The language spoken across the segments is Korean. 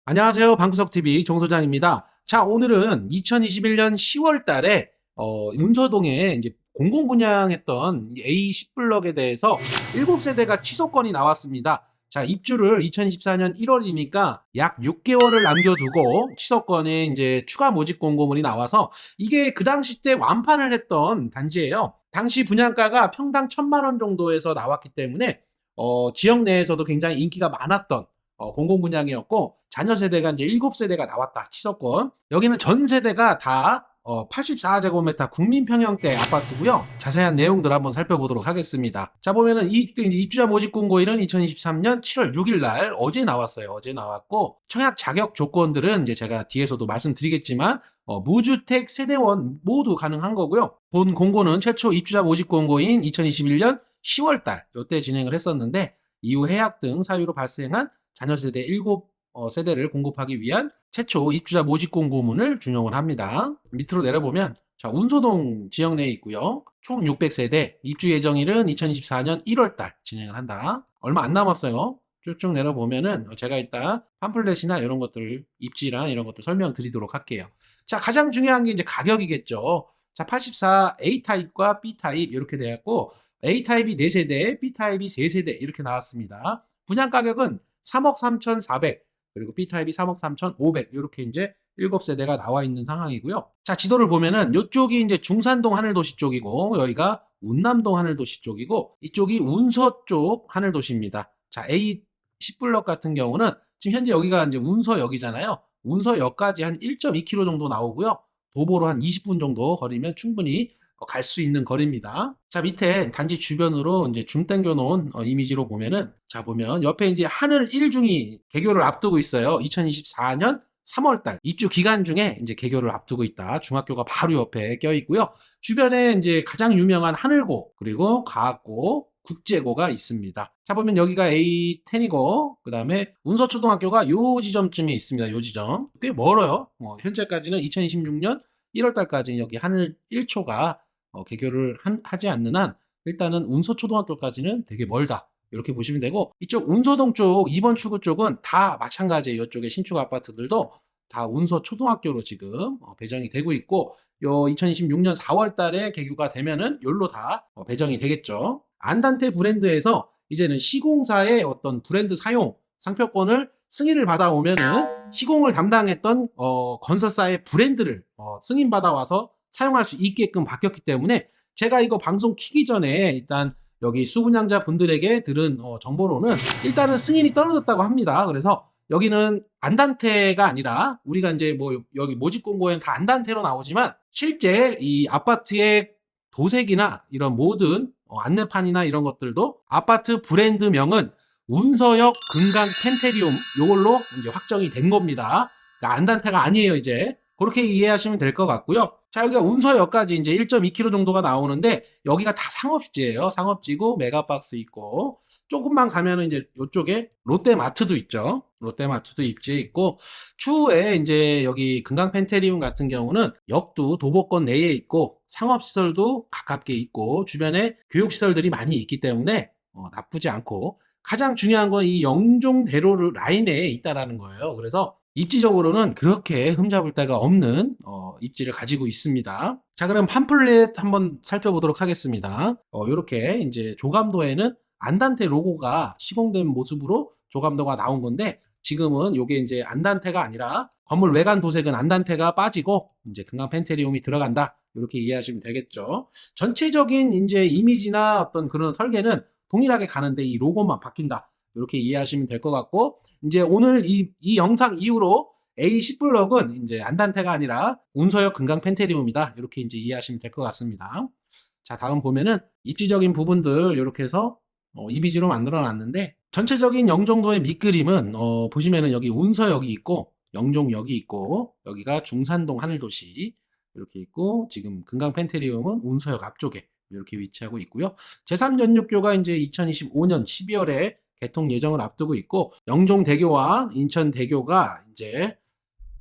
안녕하세요. 방구석TV 정 소장입니다. 자, 오늘은 2021년 10월 달에 윤서동에 이제 공공 분양했던 A10블럭에 대해서 7세대가 취소권이 나왔습니다. 자, 입주를 2024년 1월이니까 약 6개월을 남겨두고 취소권에 이제 추가 모집 공고문이 나와서 이게 그 당시 때 완판을 했던 단지예요. 당시 분양가가 평당 1,000만 원 정도에서 나왔기 때문에 지역 내에서도 굉장히 인기가 많았던 공공 분양이었고, 자녀 세대가 이제 7세대가 나왔다. 취소권. 여기는 전 세대가 다 84제곱미터 국민 평형대 아파트고요. 자세한 내용들 한번 살펴보도록 하겠습니다. 자, 보면은 이제 입주자 모집 공고일은 2023년 7월 6일 날 어제 나왔어요. 어제 나왔고, 청약 자격 조건들은 이제 제가 뒤에서도 말씀드리겠지만 무주택 세대원 모두 가능한 거고요. 본 공고는 최초 입주자 모집 공고인 2021년 10월 달 이때 진행을 했었는데, 이후 해약 등 사유로 발생한 자녀 세대 7세대를 공급하기 위한 최초 입주자 모집 공고문을 준용을 합니다. 밑으로 내려보면 자, 운소동 지역 내에 있고요. 총 600세대, 입주 예정일은 2024년 1월달 진행을 한다. 얼마 안 남았어요. 쭉쭉 내려보면은 제가 이따 팜플렛이나 이런 것들, 입지랑 이런 것들 설명드리도록 할게요. 자, 가장 중요한 게 이제 가격이겠죠. 자, 84 A타입과 B타입 이렇게 되었고, A타입이 4세대, B타입이 3세대 이렇게 나왔습니다. 분양 가격은 3억 3,400, 그리고 B타입이 3억 3,500, 이렇게 이제 7세대가 나와 있는 상황이고요. 자, 지도를 보면은 이쪽이 이제 중산동 하늘도시 쪽이고, 여기가 운남동 하늘도시 쪽이고, 이쪽이 운서 쪽 하늘도시입니다. 자, A10블럭 같은 경우는 지금 현재 여기가 이제 운서역이잖아요. 운서역까지 한 1.2km 정도 나오고요. 도보로 한 20분 정도 거리면 충분히 갈 수 있는 거리입니다. 자, 밑에 단지 주변으로 이제 줌 당겨 놓은 이미지로 보면은, 자, 보면 옆에 이제 하늘 1중이 개교를 앞두고 있어요. 2024년 3월달 입주 기간 중에 이제 개교를 앞두고 있다. 중학교가 바로 옆에 껴 있고요. 주변에 이제 가장 유명한 하늘고, 그리고 가학고, 국제고가 있습니다. 자, 보면 여기가 A10이고, 그 다음에 운서초등학교가 요 지점쯤에 있습니다. 요 지점. 꽤 멀어요. 현재까지는 2026년 1월달까지 여기 하늘 1초가 개교를 하지 않는 한 일단은 운서초등학교까지는 되게 멀다. 이렇게 보시면 되고, 이쪽 운서동 쪽 2번 출구 쪽은 다 마찬가지예요. 이쪽에 신축 아파트들도 다 운서초등학교로 지금 배정이 되고 있고, 요 2026년 4월 달에 개교가 되면은 요로 다 배정이 되겠죠. 안단테 브랜드에서 이제는 시공사의 어떤 브랜드 사용 상표권을 승인을 받아오면은 시공을 담당했던 건설사의 브랜드를 승인받아 와서 사용할 수 있게끔 바뀌었기 때문에, 제가 이거 방송 키기 전에 일단 여기 수분양자 분들에게 들은 정보로는 일단은 승인이 떨어졌다고 합니다. 그래서 여기는 안단테가 아니라, 우리가 이제 뭐 여기 모집 공고에는 다 안단테로 나오지만 실제 이 아파트의 도색이나 이런 모든 안내판이나 이런 것들도 아파트 브랜드명은 운서역 금강 펜테리움 요걸로 이제 확정이 된 겁니다. 그러니까 안단테가 아니에요, 이제. 그렇게 이해하시면 될 것 같고요. 자, 여기가 운서역까지 이제 1.2km 정도가 나오는데, 여기가 다 상업지예요. 상업지고 메가박스 있고, 조금만 가면은 이제 이쪽에 롯데마트도 있죠. 롯데마트도 입지에 있고, 추후에 이제 여기 금강 펜테리움 같은 경우는 역도 도보권 내에 있고, 상업시설도 가깝게 있고, 주변에 교육시설들이 많이 있기 때문에 나쁘지 않고, 가장 중요한 건 이 영종대로 라인에 있다라는 거예요. 그래서 입지적으로는 그렇게 흠잡을 데가 없는 입지를 가지고 있습니다. 자, 그럼 팜플렛 한번 살펴보도록 하겠습니다. 이렇게 이제 조감도에는 안단테 로고가 시공된 모습으로 조감도가 나온 건데, 지금은 이게 이제 안단테가 아니라 건물 외관 도색은 안단테가 빠지고 이제 금강 펜테리움이 들어간다. 이렇게 이해하시면 되겠죠. 전체적인 이제 이미지나 어떤 그런 설계는 동일하게 가는데 이 로고만 바뀐다. 이렇게 이해하시면 될 것 같고, 이제 오늘 이 영상 이후로 A10블럭은 이제 안단테가 아니라 운서역 금강 펜테리움이다. 이렇게 이제 이해하시면 될 것 같습니다. 자, 다음 보면은 입지적인 부분들 이렇게 해서 이미지로 만들어 놨는데, 전체적인 영종도의 밑그림은 보시면은 여기 운서역이 있고 영종역이 있고, 여기가 중산동 하늘도시 이렇게 있고, 지금 금강 펜테리움은 운서역 앞쪽에 이렇게 위치하고 있고요. 제3연육교가 이제 2025년 12월에 개통 예정을 앞두고 있고, 영종대교와 인천대교가 이제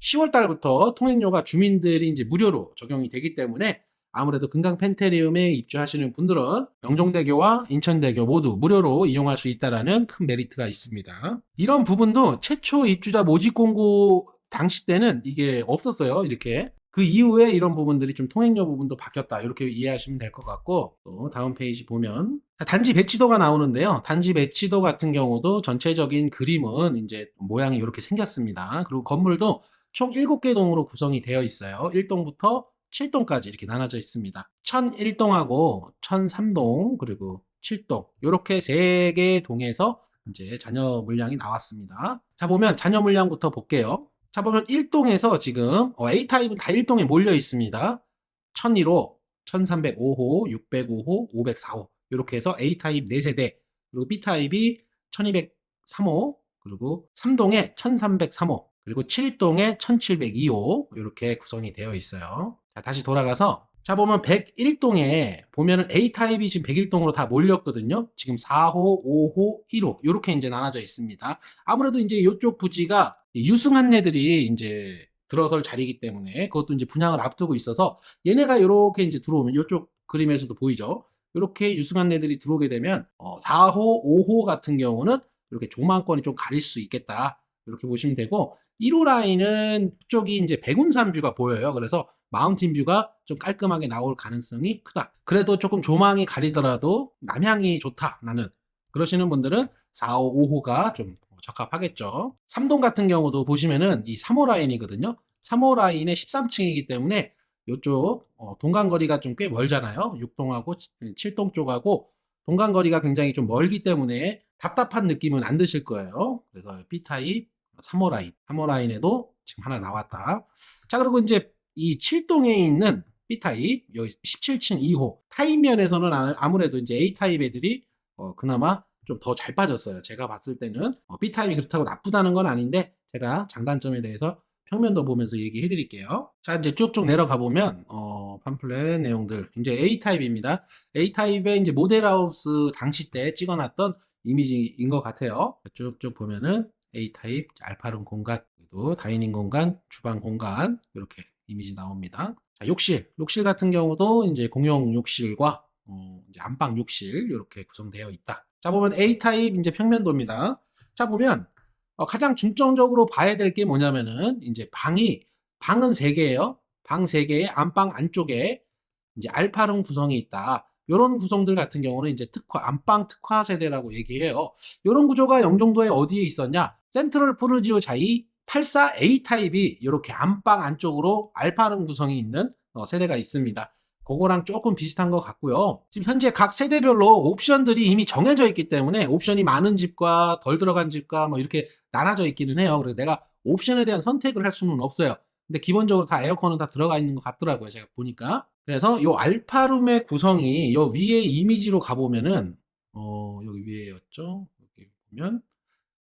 10월 달부터 통행료가 주민들이 이제 무료로 적용이 되기 때문에 아무래도 금강 펜테리움에 입주하시는 분들은 영종대교와 인천대교 모두 무료로 이용할 수 있다는 큰 메리트가 있습니다. 이런 부분도 최초 입주자 모집 공고 당시 때는 이게 없었어요. 이렇게. 그 이후에 이런 부분들이 좀 통행료 부분도 바뀌었다. 이렇게 이해하시면 될 것 같고, 또 다음 페이지 보면 단지 배치도가 나오는데요. 단지 배치도 같은 경우도 전체적인 그림은 이제 모양이 이렇게 생겼습니다. 그리고 건물도 총 7개 동으로 구성이 되어 있어요. 1동부터 7동까지 이렇게 나눠져 있습니다. 1001동하고 1003동 그리고 7동 이렇게 3개 동에서 이제 잔여 물량이 나왔습니다. 자, 보면 잔여 물량부터 볼게요. 자, 보면 1동에서 지금 A타입은 다 1동에 몰려 있습니다. 1001호, 1305호, 605호, 504호 이렇게 해서 A타입 4세대, 그리고 B타입이 1203호, 그리고 3동에 1303호, 그리고 7동에 1702호 이렇게 구성이 되어 있어요. 자, 다시 돌아가서 자, 보면 101동에 보면은 A타입이 지금 101동으로 다 몰렸거든요. 지금 4호, 5호, 1호 이렇게 이제 나눠져 있습니다. 아무래도 이제 이쪽 부지가 유승한 애들이 이제 들어설 자리이기 때문에 그것도 이제 분양을 앞두고 있어서 얘네가 이렇게 이제 들어오면 이쪽 그림에서도 보이죠. 이렇게 유승한 애들이 들어오게 되면 4호, 5호 같은 경우는 이렇게 조망권이 좀 가릴 수 있겠다. 이렇게 보시면 되고 1호 라인은 쪽이 이제 백운삼뷰가 보여요. 그래서 마운틴 뷰가 좀 깔끔하게 나올 가능성이 크다. 그래도 조금 조망이 가리더라도 남향이 좋다. 나는 그러시는 분들은 4호, 5호가 좀 적합하겠죠. 3동 같은 경우도 보시면은 이 3호 라인이거든요. 3호 라인의 13층이기 때문에 이쪽 동간거리가 좀 꽤 멀잖아요. 6동하고 7동 쪽하고 동간거리가 굉장히 좀 멀기 때문에 답답한 느낌은 안 드실 거예요. 그래서 B타입 3호 라인, 3호 라인에도 지금 하나 나왔다. 자, 그리고 이제 이 7동에 있는 B타입, 여기 17층 2호 타입 면에서는 아무래도 이제 A타입 애들이 그나마 좀 더 잘 빠졌어요. 제가 봤을 때는 B타입이 그렇다고 나쁘다는 건 아닌데 제가 장단점에 대해서 평면도 보면서 얘기해 드릴게요. 자, 이제 쭉쭉 내려가 보면 팜플렛 내용들 이제 A타입입니다. A타입의 이제 모델하우스 당시 때 찍어놨던 이미지인 것 같아요. 쭉쭉 보면은 A타입 알파룸 공간, 그리고 다이닝 공간, 주방 공간 이렇게 이미지 나옵니다. 자, 욕실 같은 경우도 이제 공용 욕실과 이제 안방 욕실 이렇게 구성되어 있다. 자, 보면 A타입 이제 평면도입니다. 자, 보면 가장 중점적으로 봐야 될 게 뭐냐면은 이제 방은 3개예요. 방 3개에 안방 안쪽에 이제 알파룸 구성이 있다. 이런 구성들 같은 경우는 이제 안방 특화 세대라고 얘기해요. 이런 구조가 영종도에 어디에 있었냐? 센트럴 푸르지오 자이 84A 타입이 이렇게 안방 안쪽으로 알파룸 구성이 있는 세대가 있습니다. 그거랑 조금 비슷한 것 같고요. 지금 현재 각 세대별로 옵션들이 이미 정해져 있기 때문에 옵션이 많은 집과 덜 들어간 집과 뭐 이렇게 나눠져 있기는 해요. 그래서 내가 옵션에 대한 선택을 할 수는 없어요. 근데 기본적으로 다 에어컨은 다 들어가 있는 것 같더라고요. 제가 보니까. 그래서 이 알파룸의 구성이 요 위에 이미지로 가보면은 여기 위에였죠. 여기 보면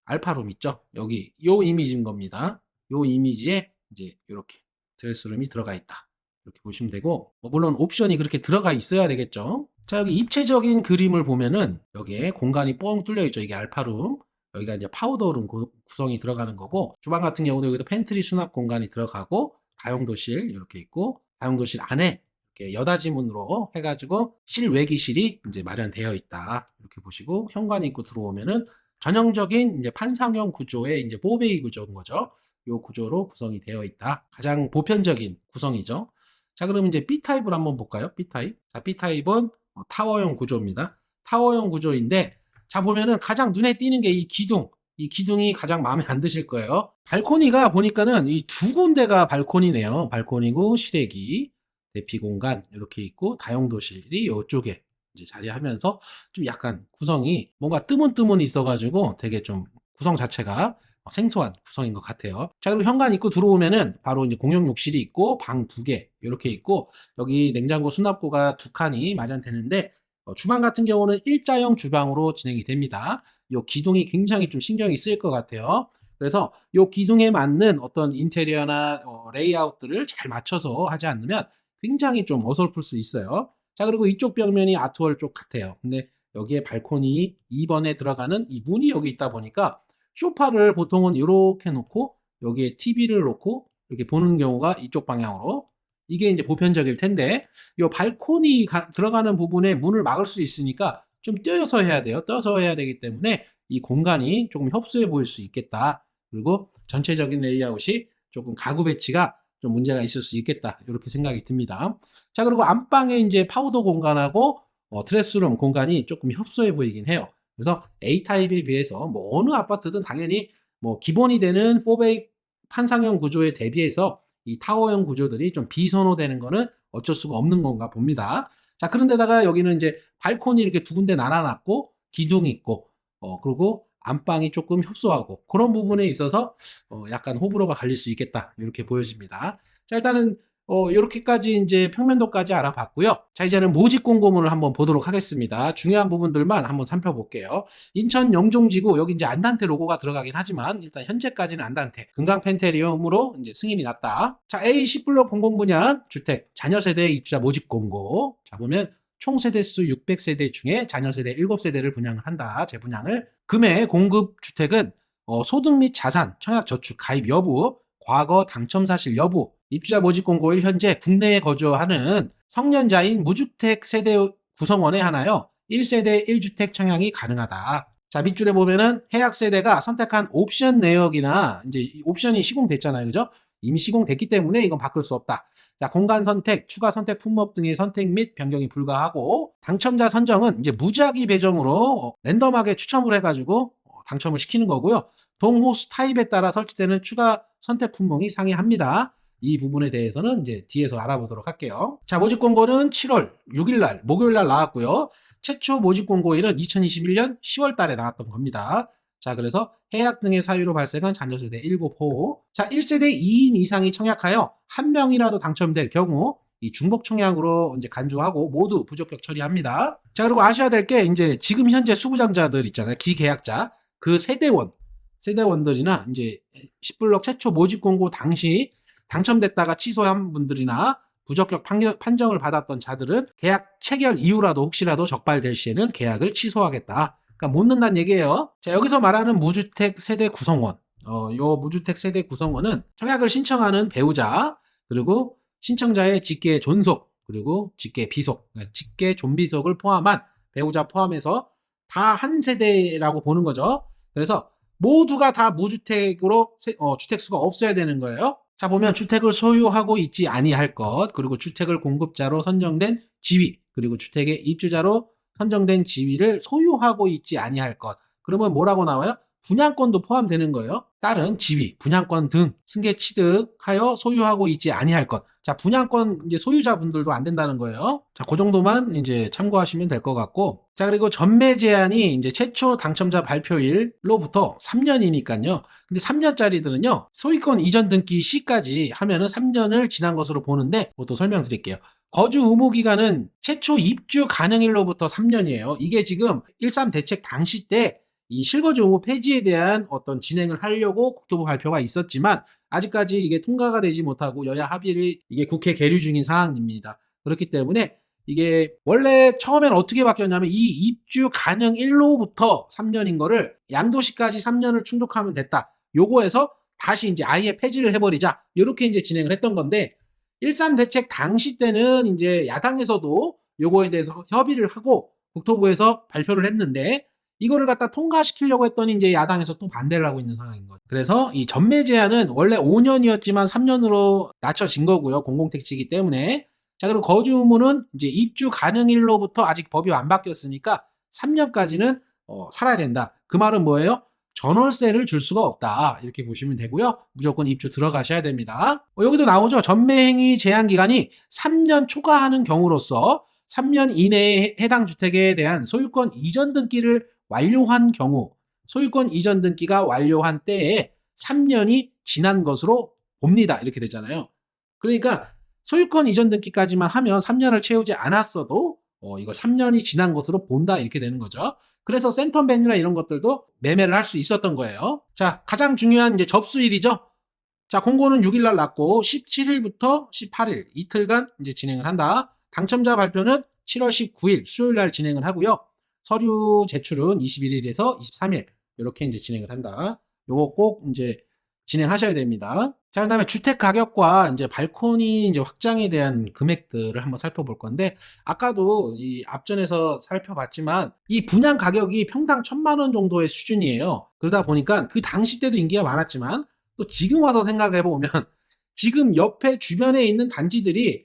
알파룸 있죠. 여기 요 이미지인 겁니다. 요 이미지에 이제 이렇게 드레스룸이 들어가 있다. 이렇게 보시면 되고 물론 옵션이 그렇게 들어가 있어야 되겠죠. 자, 여기 입체적인 그림을 보면은 여기에 공간이 뻥 뚫려 있죠. 이게 알파룸. 여기가 이제 파우더룸 구성이 들어가는 거고 주방 같은 경우도 여기도 팬트리 수납 공간이 들어가고 다용도실 이렇게 있고 다용도실 안에 이렇게 여닫이 문으로 해가지고 실외기실이 이제 마련되어 있다. 이렇게 보시고 현관 입구 들어오면은 전형적인 이제 판상형 구조의 이제 보베이 구조인 거죠. 이 구조로 구성이 되어 있다. 가장 보편적인 구성이죠. 자, 그럼 이제 B타입을 한번 볼까요? B타입. 자, B타입은 타워형 구조입니다. 타워형 구조인데, 자, 보면은 가장 눈에 띄는 게 이 기둥. 이 기둥이 가장 마음에 안 드실 거예요. 발코니가 보니까는 이 2군데가 발코니네요. 발코니고 실외기, 대피 공간 이렇게 있고 다용도실이 이쪽에 이제 자리하면서 좀 약간 구성이 뭔가 뜨문뜨문 있어가지고 되게 좀 구성 자체가 생소한 구성인 것 같아요. 자, 그리고 현관 입구 들어오면은 바로 이제 공용 욕실이 있고 방 2개 이렇게 있고 여기 냉장고 수납고가 2칸이 마련되는데 주방 같은 경우는 일자형 주방으로 진행이 됩니다. 이 기둥이 굉장히 좀 신경이 쓰일 것 같아요. 그래서 이 기둥에 맞는 어떤 인테리어나 레이아웃들을 잘 맞춰서 하지 않으면 굉장히 좀 어설플 수 있어요. 자, 그리고 이쪽 벽면이 아트월 쪽 같아요. 근데 여기에 발코니 2번에 들어가는 이 문이 여기 있다 보니까 소파를 보통은 이렇게 놓고 여기에 TV를 놓고 이렇게 보는 경우가 이쪽 방향으로 이게 이제 보편적일 텐데, 요 발코니 들어가는 부분에 문을 막을 수 있으니까 좀 떼어서 해야 돼요. 떼어서 해야 되기 때문에 이 공간이 조금 협소해 보일 수 있겠다. 그리고 전체적인 레이아웃이 조금 가구 배치가 좀 문제가 있을 수 있겠다. 이렇게 생각이 듭니다. 자, 그리고 안방에 이제 파우더 공간하고 드레스룸 공간이 조금 협소해 보이긴 해요. 그래서 A타입에 비해서 뭐 어느 아파트든 당연히 뭐 기본이 되는 4베이 판상형 구조에 대비해서 이 타워형 구조들이 좀 비선호되는 거는 어쩔 수가 없는 건가 봅니다. 자, 그런데다가 여기는 이제 발코니 이렇게 두 군데 날아놨고 기둥이 있고 그리고 안방이 조금 협소하고 그런 부분에 있어서 약간 호불호가 갈릴 수 있겠다 이렇게 보여집니다. 자, 일단은 이렇게까지 이제 평면도까지 알아봤고요. 자, 이제는 모집 공고문을 한번 보도록 하겠습니다. 중요한 부분들만 한번 살펴볼게요. 인천 영종지구 여기 이제 안단테 로고가 들어가긴 하지만 일단 현재까지는 안단테 금강 펜테리움으로 이제 승인이 났다. 자, A10블록 공공분양 주택 자녀 세대 입주자 모집 공고. 자, 보면 총 세대수 600세대 중에 자녀 세대 7세대를 분양을 한다. 재분양을. 금액 공급 주택은 소득 및 자산, 청약 저축 가입 여부, 과거 당첨 사실 여부, 입주자 모집 공고일 현재 국내에 거주하는 성년자인 무주택 세대 구성원에 한하여 1세대 1주택 청약이 가능하다. 자, 밑줄에 보면은 해약 세대가 선택한 옵션 내역이나 이제 옵션이 시공됐잖아요. 그죠? 이미 시공됐기 때문에 이건 바꿀 수 없다. 자, 공간 선택, 추가 선택 품목 등의 선택 및 변경이 불가하고 당첨자 선정은 이제 무작위 배정으로 랜덤하게 추첨을 해가지고 당첨을 시키는 거고요. 동호수 타입에 따라 설치되는 추가 선택 품목이 상이합니다. 이 부분에 대해서는 이제 뒤에서 알아보도록 할게요. 자, 모집 공고는 7월 6일 날 목요일 날 나왔고요. 최초 모집 공고일은 2021년 10월 달에 나왔던 겁니다. 자, 그래서 해약 등의 사유로 발생한 자녀 세대 7호. 자, 1세대 2인 이상이 청약하여 한 명이라도 당첨될 경우 이 중복 청약으로 이제 간주하고 모두 부적격 처리합니다. 자, 그리고 아셔야 될 게 이제 지금 현재 수부장자들 있잖아요. 기계약자. 그 세대원들이나 이제 10블록 최초 모집 공고 당시 당첨됐다가 취소한 분들이나 부적격 판정을 받았던 자들은 계약 체결 이후라도 혹시라도 적발될 시에는 계약을 취소하겠다. 그러니까 못 넣는다는 얘기예요. 자, 여기서 말하는 무주택 세대 구성원. 요 무주택 세대 구성원은 청약을 신청하는 배우자, 그리고 신청자의 직계 존속, 그리고 직계 비속, 그러니까 직계 존비속을 포함한 배우자 포함해서 다 한 세대라고 보는 거죠. 그래서 모두가 다 무주택으로 주택수가 없어야 되는 거예요. 자, 보면 주택을 소유하고 있지 아니할 것, 그리고 주택을 공급자로 선정된 지위, 그리고 주택의 입주자로 선정된 지위를 소유하고 있지 아니할 것. 그러면 뭐라고 나와요? 분양권도 포함되는 거예요. 다른 지위, 분양권 등 승계 취득하여 소유하고 있지 아니할 것. 자, 분양권 이제 소유자분들도 안 된다는 거예요. 자, 그 정도만 이제 참고하시면 될 것 같고. 자, 그리고 전매 제한이 이제 최초 당첨자 발표일로부터 3년이니까요. 근데 3년짜리들은요, 소유권 이전 등기 시까지 하면은 3년을 지난 것으로 보는데, 그것도 설명드릴게요. 거주 의무 기간은 최초 입주 가능일로부터 3년이에요. 이게 지금 13 대책 당시 때 이 실거주 의무 폐지에 대한 어떤 진행을 하려고 국토부 발표가 있었지만 아직까지 이게 통과가 되지 못하고 여야 합의를 이게 국회 계류 중인 사항입니다. 그렇기 때문에 이게 원래 처음엔 어떻게 바뀌었냐면 이 입주 가능일로부터 3년인 거를 양도시까지 3년을 충족하면 됐다. 요거에서 다시 이제 아예 폐지를 해버리자. 이렇게 이제 진행을 했던 건데 13 대책 당시 때는 이제 야당에서도 요거에 대해서 협의를 하고 국토부에서 발표를 했는데 이거를 갖다 통과시키려고 했더니 이제 야당에서 또 반대를 하고 있는 상황인 거죠. 그래서 이 전매 제한은 원래 5년이었지만 3년으로 낮춰진 거고요. 공공택지이기 때문에. 자, 그리고 거주 의무는 이제 입주 가능일로부터 아직 법이 안 바뀌었으니까 3년까지는 살아야 된다. 그 말은 뭐예요? 전월세를 줄 수가 없다. 이렇게 보시면 되고요. 무조건 입주 들어가셔야 됩니다. 여기도 나오죠. 전매행위 제한 기간이 3년 초과하는 경우로서 3년 이내에 해당 주택에 대한 소유권 이전 등기를 완료한 경우, 소유권 이전 등기가 완료한 때에 3년이 지난 것으로 봅니다. 이렇게 되잖아요. 그러니까 소유권 이전 등기까지만 하면 3년을 채우지 않았어도 이걸 3년이 지난 것으로 본다. 이렇게 되는 거죠. 그래서 센텀 베뉴나 이런 것들도 매매를 할 수 있었던 거예요. 자, 가장 중요한 이제 접수일이죠. 자, 공고는 6일 날 났고 17일부터 18일 이틀간 이제 진행을 한다. 당첨자 발표는 7월 19일 수요일 날 진행을 하고요. 서류 제출은 21일에서 23일 이렇게 이제 진행을 한다. 요거 꼭 이제 진행하셔야 됩니다. 자, 그다음에 주택 가격과 이제 발코니 이제 확장에 대한 금액들을 한번 살펴볼 건데, 아까도 이 앞전에서 살펴봤지만 이 분양 가격이 평당 1,000만 원 정도의 수준이에요. 그러다 보니까 그 당시 때도 인기가 많았지만 또 지금 와서 생각해 보면 지금 옆에 주변에 있는 단지들이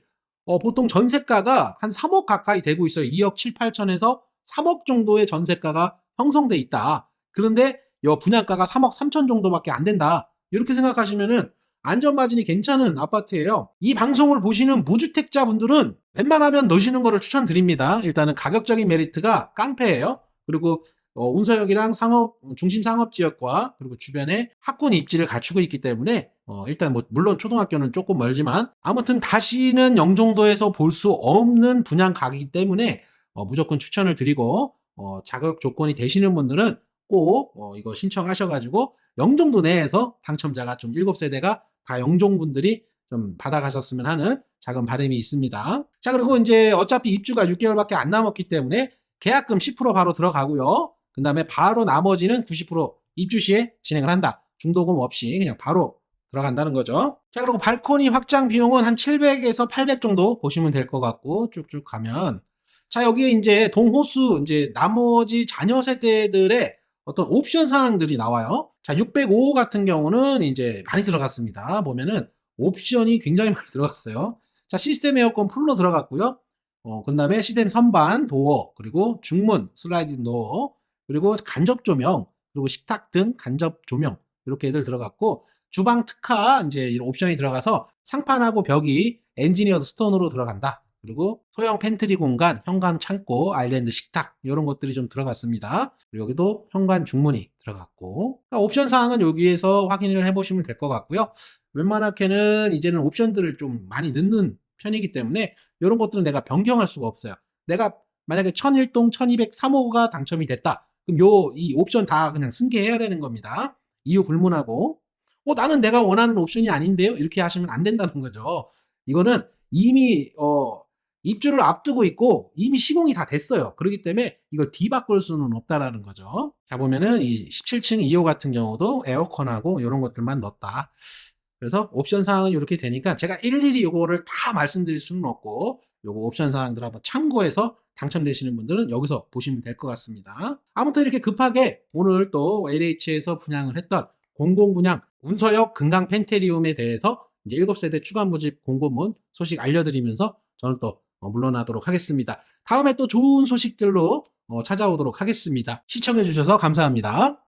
보통 전세가가 한 3억 가까이 되고 있어요. 2억 7, 8천에서 3억 정도의 전세가가 형성돼 있다. 그런데 분양가가 3억 3천 정도밖에 안 된다. 이렇게 생각하시면은 안전마진이 괜찮은 아파트예요. 이 방송을 보시는 무주택자분들은 웬만하면 넣으시는 거를 추천드립니다. 일단은 가격적인 메리트가 깡패예요. 그리고 운서역이랑 중심 상업지역과 그리고 주변에 학군 입지를 갖추고 있기 때문에 일단 뭐 물론 초등학교는 조금 멀지만 아무튼 다시는 영종도에서 볼 수 없는 분양 가격이기 때문에 무조건 추천을 드리고 자격 조건이 되시는 분들은 꼭 이거 신청하셔가지고 영종도 내에서 당첨자가 좀 7세대가 다 영종분들이 좀 받아가셨으면 하는 작은 바람이 있습니다. 자, 그리고 이제 어차피 입주가 6개월밖에 안 남았기 때문에 계약금 10% 바로 들어가고요. 그 다음에 바로 나머지는 90% 입주 시에 진행을 한다. 중도금 없이 그냥 바로 들어간다는 거죠. 자, 그리고 발코니 확장 비용은 한 700에서 800 정도 보시면 될 것 같고 쭉쭉 가면, 자, 여기에 이제 동호수 이제 나머지 자녀 세대들의 어떤 옵션 사항들이 나와요. 자, 605호 같은 경우는 이제 많이 들어갔습니다. 보면은 옵션이 굉장히 많이 들어갔어요. 자, 시스템 에어컨 풀로 들어갔고요. 그 다음에 시스템 선반, 도어, 그리고 중문, 슬라이딩 도어, 그리고 간접 조명, 그리고 식탁 등 간접 조명, 이렇게들 들어갔고, 주방 특화 이제 이런 옵션이 들어가서 상판하고 벽이 엔지니어드 스톤으로 들어간다. 그리고 소형 팬트리 공간, 현관 창고, 아일랜드 식탁 이런 것들이 좀 들어갔습니다. 그리고 여기도 현관 중문이 들어갔고, 그러니까 옵션 사항은 여기에서 확인을 해보시면 될 것 같고요. 웬만하게는 이제는 옵션들을 좀 많이 넣는 편이기 때문에 이런 것들은 내가 변경할 수가 없어요. 내가 만약에 1001동 1203호가 당첨이 됐다. 그럼 이 옵션 다 그냥 승계해야 되는 겁니다. 이유 불문하고, 나는 내가 원하는 옵션이 아닌데요? 이렇게 하시면 안 된다는 거죠. 이거는 이미 입주를 앞두고 있고 이미 시공이 다 됐어요. 그렇기 때문에 이걸 뒤바꿀 수는 없다라는 거죠. 자, 보면은 이 17층 2호 같은 경우도 에어컨하고 이런 것들만 넣었다. 그래서 옵션 사항은 이렇게 되니까 제가 일일이 이거를 다 말씀드릴 수는 없고, 요거 옵션 사항들 한번 참고해서 당첨되시는 분들은 여기서 보시면 될 것 같습니다. 아무튼 이렇게 급하게 오늘 또 LH에서 분양을 했던 공공분양 운서역 금강 펜테리움에 대해서 이제 7세대 추가 모집 공고문 소식 알려드리면서 저는 또 물러나도록 하겠습니다. 다음에 또 좋은 소식들로 찾아오도록 하겠습니다. 시청해주셔서 감사합니다.